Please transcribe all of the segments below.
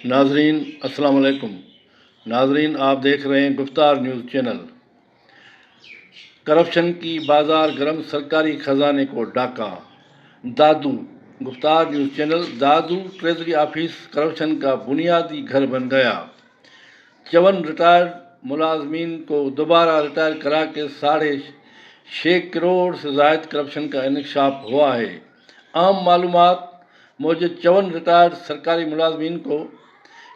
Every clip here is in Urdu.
ناظرین السلام علیکم۔ ناظرین آپ دیکھ رہے ہیں گفتار نیوز چینل۔ کرپشن کی بازار گرم، سرکاری خزانے کو ڈاکہ۔ دادو گفتار نیوز چینل۔ دادو ٹریجری آفس کرپشن کا بنیادی گھر بن گیا۔ 54 ریٹائرڈ ملازمین کو دوبارہ ریٹائر کرا کے 6.5 کروڑ سے زائد کرپشن کا انکشاف ہوا ہے۔ عام معلومات موجود 54 ریٹائرڈ سرکاری ملازمین کو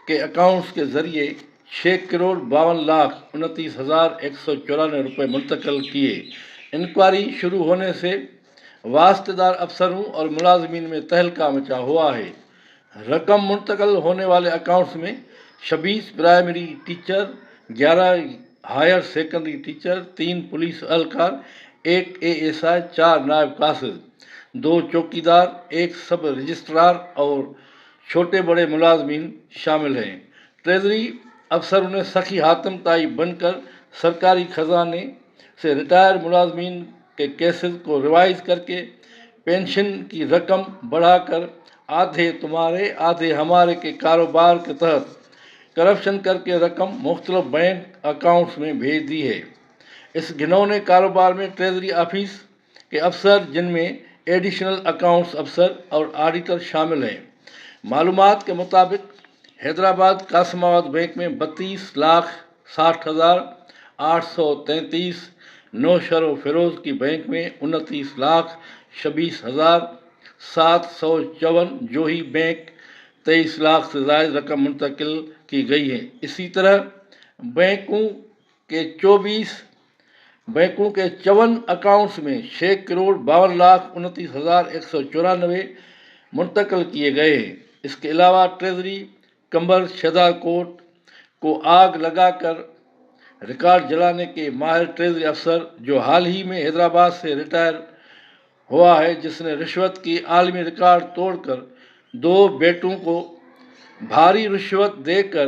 کے اکاؤنٹس کے ذریعے 6,52,29,194 روپے منتقل کیے۔ انکوائری شروع ہونے سے واسطے دار افسروں اور ملازمین میں تہلکہ مچا ہوا ہے۔ رقم منتقل ہونے والے اکاؤنٹس میں 26 primary teacher, 11 higher secondary teacher, 3 police اہلکار، 1 ASI، 4 نائب قاصد، 2 چوکیدار، 1 سب رجسٹرار اور چھوٹے بڑے ملازمین شامل ہیں۔ ٹریجری افسروں نے سخی حاتم تائی بن کر سرکاری خزانے سے ریٹائر ملازمین کے کیسز کو ریوائز کر کے پینشن کی رقم بڑھا کر آدھے تمہارے آدھے ہمارے کے کاروبار کے تحت کرپشن کر کے رقم مختلف بینک اکاؤنٹس میں بھیج دی ہے۔ اس گھنونے کاروبار میں ٹریجری آفس کے افسر، جن میں ایڈیشنل اکاؤنٹس افسر اور آڈیٹر شامل ہیں۔ معلومات کے مطابق حیدرآباد قاسم آباد بینک میں 32,60,833 نوشر و فیروز کی بینک میں 29,26,754 جوہی بینک 23 لاکھ سے زائد رقم منتقل کی گئی ہے۔ اسی طرح بینکوں کے 54 اکاؤنٹس میں 6,52,29,194 منتقل کیے گئے ہیں۔ اس کے علاوہ ٹریجری کمبر شہدا کوٹ کو آگ لگا کر ریکارڈ جلانے کے ماہر ٹریجری افسر، جو حال ہی میں حیدرآباد سے ریٹائر ہوا ہے، جس نے رشوت کی عالمی ریکارڈ توڑ کر 2 بیٹوں کو بھاری رشوت دے کر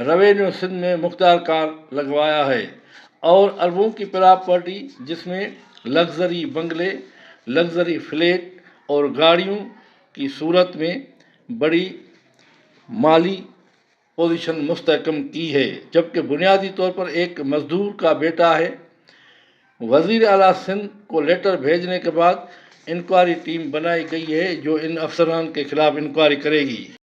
ریونیو سندھ میں مختار کار لگوایا ہے، اور اربوں کی پراپرٹی، جس میں لگژری بنگلے، لگژری فلیٹ اور گاڑیوں کی صورت میں بڑی مالی پوزیشن مستحکم کی ہے، جبکہ بنیادی طور پر ایک مزدور کا بیٹا ہے۔ وزیر اعلیٰ سندھ کو لیٹر بھیجنے کے بعد انکوائری ٹیم بنائی گئی ہے، جو ان افسران کے خلاف انکوائری کرے گی۔